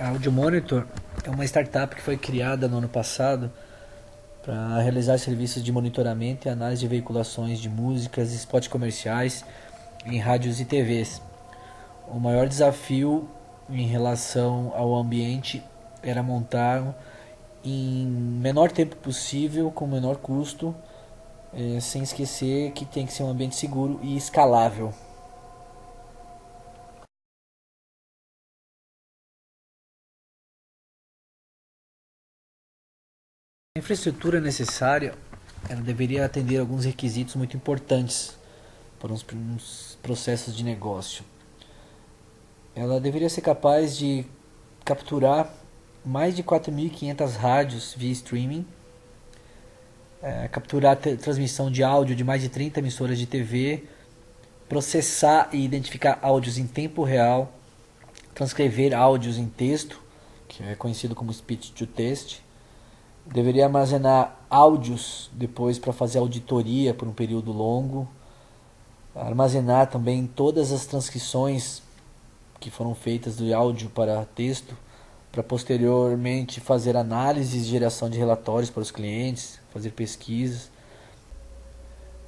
A Audio Monitor é uma startup que foi criada no ano passado para realizar serviços de monitoramento e análise de veiculações de músicas e spots comerciais em rádios e TVs. O maior desafio em relação ao ambiente era montar em menor tempo possível, com menor custo, sem esquecer que tem que ser um ambiente seguro e escalável. A infraestrutura necessária ela deveria atender alguns requisitos muito importantes para uns processos de negócio. Ela deveria ser capaz de capturar mais de 4.500 rádios via streaming, capturar a transmissão de áudio de mais de 30 emissoras de TV, processar e identificar áudios em tempo real, transcrever áudios em texto, que é conhecido como speech to text. Deveria armazenar áudios depois para fazer auditoria por um período longo, armazenar também todas as transcrições que foram feitas de áudio para texto, para posteriormente fazer análises e geração de relatórios para os clientes, fazer pesquisas.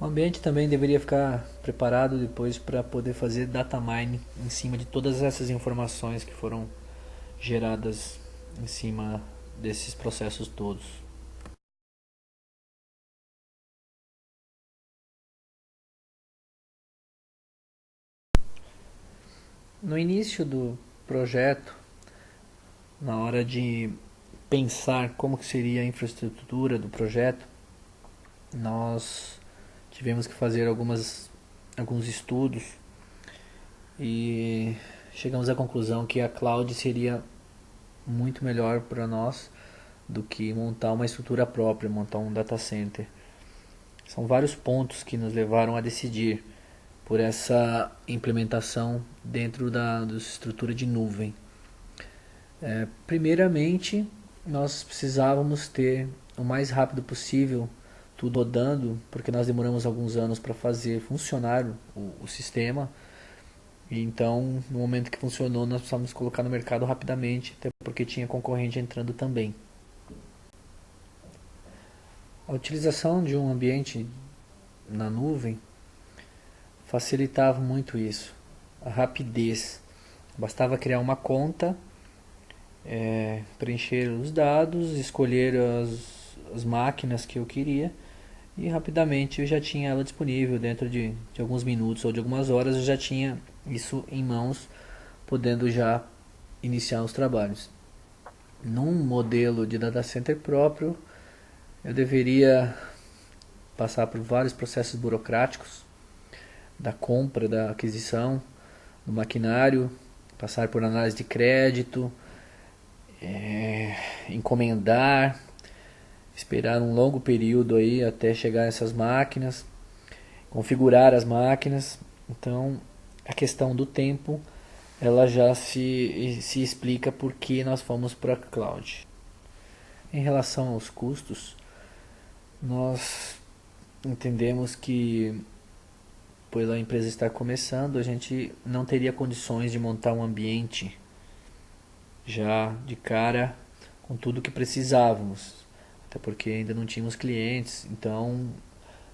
O ambiente também deveria ficar preparado depois para poder fazer data mining em cima de todas essas informações que foram geradas em cima desses processos todos. No início do projeto, na hora de pensar como que seria a infraestrutura do projeto, nós tivemos que fazer alguns estudos e chegamos à conclusão que a cloud seria muito melhor para nós do que montar uma estrutura própria, montar um data center. São vários pontos que nos levaram a decidir por essa implementação dentro da estrutura de nuvem. Primeiramente, nós precisávamos ter o mais rápido possível tudo rodando, porque nós demoramos alguns anos para fazer funcionar o sistema. E então, no momento que funcionou, nós precisávamos colocar no mercado rapidamente, até porque tinha concorrente entrando também. A utilização de um ambiente na nuvem facilitava muito isso, a rapidez. Bastava criar uma conta, preencher os dados, escolher as máquinas que eu queria e rapidamente eu já tinha ela disponível. Dentro de alguns minutos ou de algumas horas eu já tinha isso em mãos, podendo já iniciar os trabalhos. Num modelo de data center próprio, eu deveria passar por vários processos burocráticos, da compra, da aquisição do maquinário, passar por análise de crédito, encomendar, esperar um longo período aí até chegar essas máquinas, configurar as máquinas. Então, a questão do tempo, ela já se explica por que nós fomos para a cloud. Em relação aos custos, nós entendemos que pela empresa estar começando, a gente não teria condições de montar um ambiente já de cara com tudo que precisávamos, até porque ainda não tínhamos clientes. Então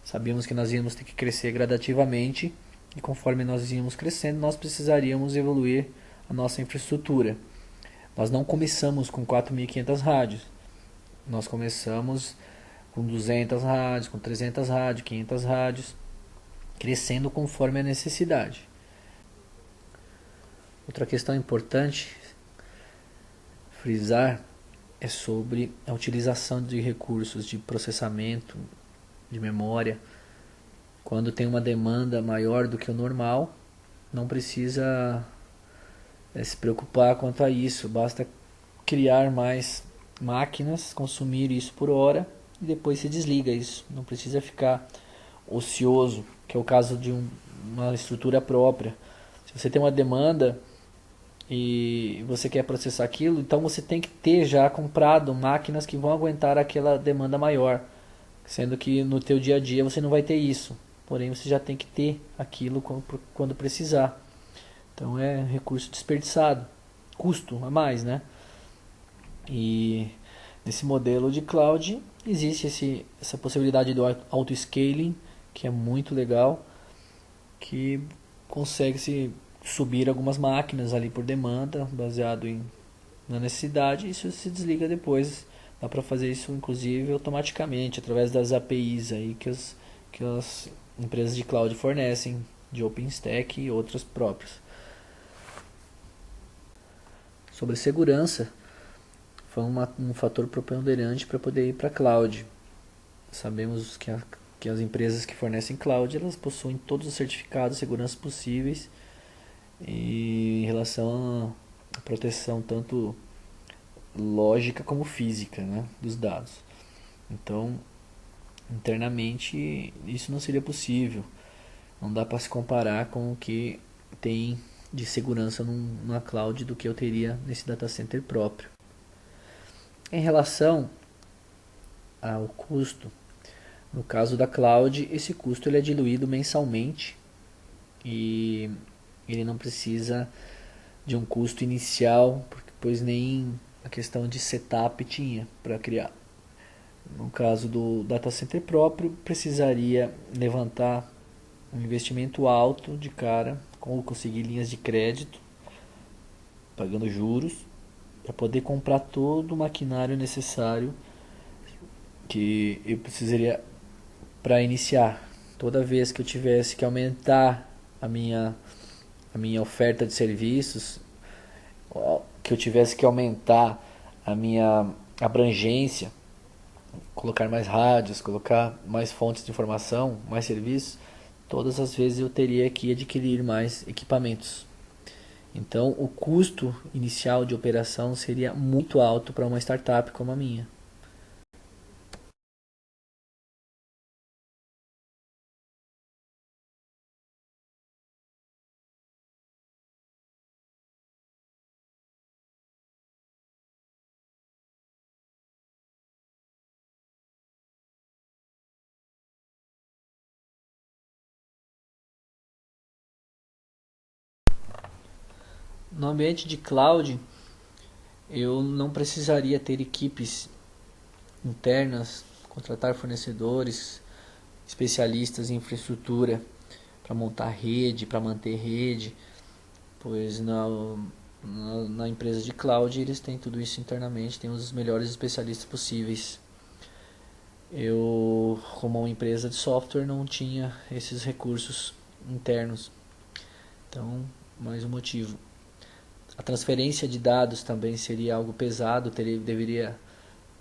sabíamos que nós íamos ter que crescer gradativamente e conforme nós íamos crescendo, nós precisaríamos evoluir a nossa infraestrutura. Nós não começamos com 4.500 rádios, nós começamos com 200 rádios, com 300 rádios, 500 rádios, crescendo conforme a necessidade. Outra questão importante frisar é sobre a utilização de recursos de processamento, de memória. Quando tem uma demanda maior do que o normal, não precisa se preocupar quanto a isso, basta criar mais máquinas, consumir isso por hora e depois se desliga isso. Não precisa ficar ocioso, que é o caso de uma estrutura própria. Se você tem uma demanda e você quer processar aquilo, então você tem que ter já comprado máquinas que vão aguentar aquela demanda maior, sendo que no teu dia a dia você não vai ter isso, porém você já tem que ter aquilo quando precisar. Então é recurso desperdiçado, custo a mais, né? E nesse modelo de cloud existe essa possibilidade do auto-scaling, que é muito legal, que consegue se subir algumas máquinas ali por demanda, baseado na necessidade, e isso se desliga depois. Dá para fazer isso inclusive automaticamente, através das APIs aí que as empresas de cloud fornecem, de OpenStack e outras próprias. Sobre segurança, foi um fator preponderante para poder ir para a cloud. Sabemos que as empresas que fornecem cloud, elas possuem todos os certificados de segurança possíveis e em relação à proteção tanto lógica como física, né, dos dados. Então, internamente, isso não seria possível. Não dá para se comparar com o que tem de segurança numa cloud do que eu teria nesse data center próprio. Em relação ao custo, no caso da cloud, esse custo ele é diluído mensalmente e ele não precisa de um custo inicial, pois nem a questão de setup tinha para criar. No caso do data center próprio, precisaria levantar um investimento alto de cara, ou conseguir linhas de crédito, pagando juros, para poder comprar todo o maquinário necessário que eu precisaria para iniciar. Toda vez que eu tivesse que aumentar a minha oferta de serviços, que eu tivesse que aumentar a minha abrangência, colocar mais rádios, colocar mais fontes de informação, mais serviços, todas as vezes eu teria que adquirir mais equipamentos. Então, o custo inicial de operação seria muito alto para uma startup como a minha. No ambiente de cloud, eu não precisaria ter equipes internas, contratar fornecedores, especialistas em infraestrutura para montar rede, para manter rede, pois na empresa de cloud eles têm tudo isso internamente, têm os melhores especialistas possíveis. Eu, como uma empresa de software, não tinha esses recursos internos. Então, mais um motivo. A transferência de dados também seria algo pesado, deveria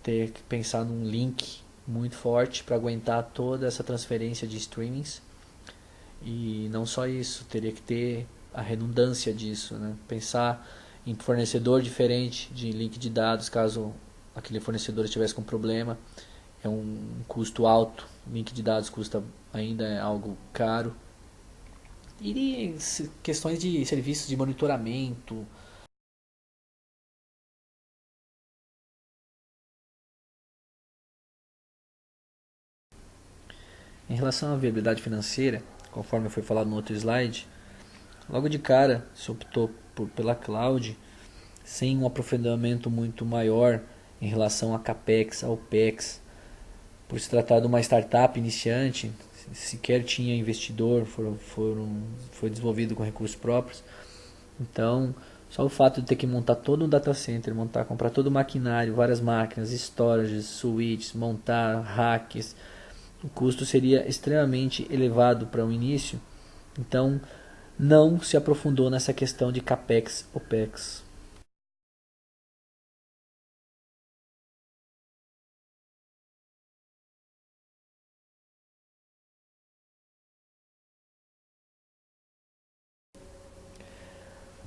ter que pensar num link muito forte para aguentar toda essa transferência de streamings. E não só isso, teria que ter a redundância disso, né? Pensar em fornecedor diferente de link de dados caso aquele fornecedor estivesse com problema. É um custo alto, link de dados custa ainda é algo caro. E questões de serviços de monitoramento. Em relação à viabilidade financeira, conforme foi falado no outro slide, logo de cara se optou pela cloud, sem um aprofundamento muito maior em relação a capex, a opex, por se tratar de uma startup iniciante, sequer tinha investidor, foi desenvolvido com recursos próprios. Então, só o fato de ter que montar todo um data center, comprar todo o maquinário, várias máquinas, storages, switches, montar racks, o custo seria extremamente elevado para o início. Então, não se aprofundou nessa questão de capex, opex.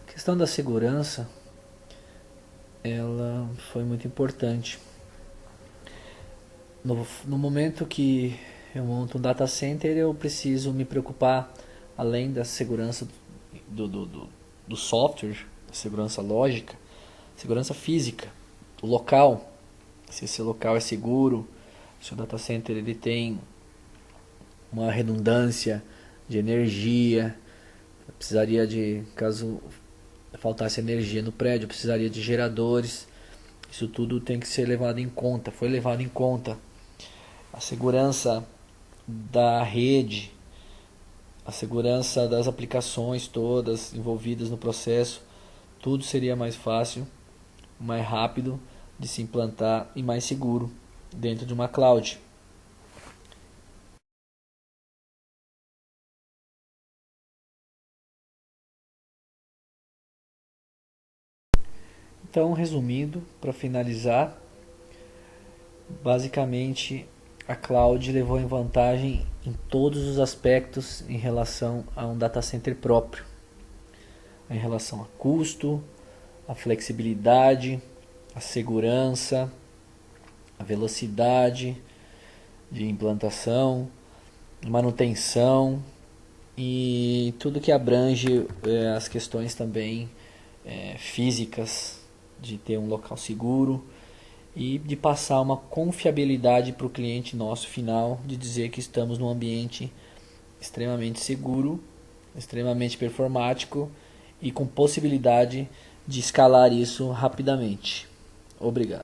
A questão da segurança, ela foi muito importante. No momento que eu monto um data center, eu preciso me preocupar, além da segurança do, do, do, do software, segurança lógica, segurança física, o local, se esse local é seguro, se o data center ele tem uma redundância de energia, eu precisaria de, caso faltasse energia no prédio, eu precisaria de geradores Isso tudo tem que ser levado em conta, foi levado em conta. A segurança da rede, a segurança das aplicações todas envolvidas no processo, tudo seria mais fácil, mais rápido de se implantar e mais seguro dentro de uma cloud. Então, resumindo, para finalizar, basicamente a cloud levou em vantagem em todos os aspectos em relação a um data center próprio, em relação a custo, a flexibilidade, a segurança, a velocidade de implantação, manutenção e tudo que abrange as questões também físicas de ter um local seguro e de passar uma confiabilidade para o cliente nosso final, de dizer que estamos num ambiente extremamente seguro, extremamente performático e com possibilidade de escalar isso rapidamente. Obrigado.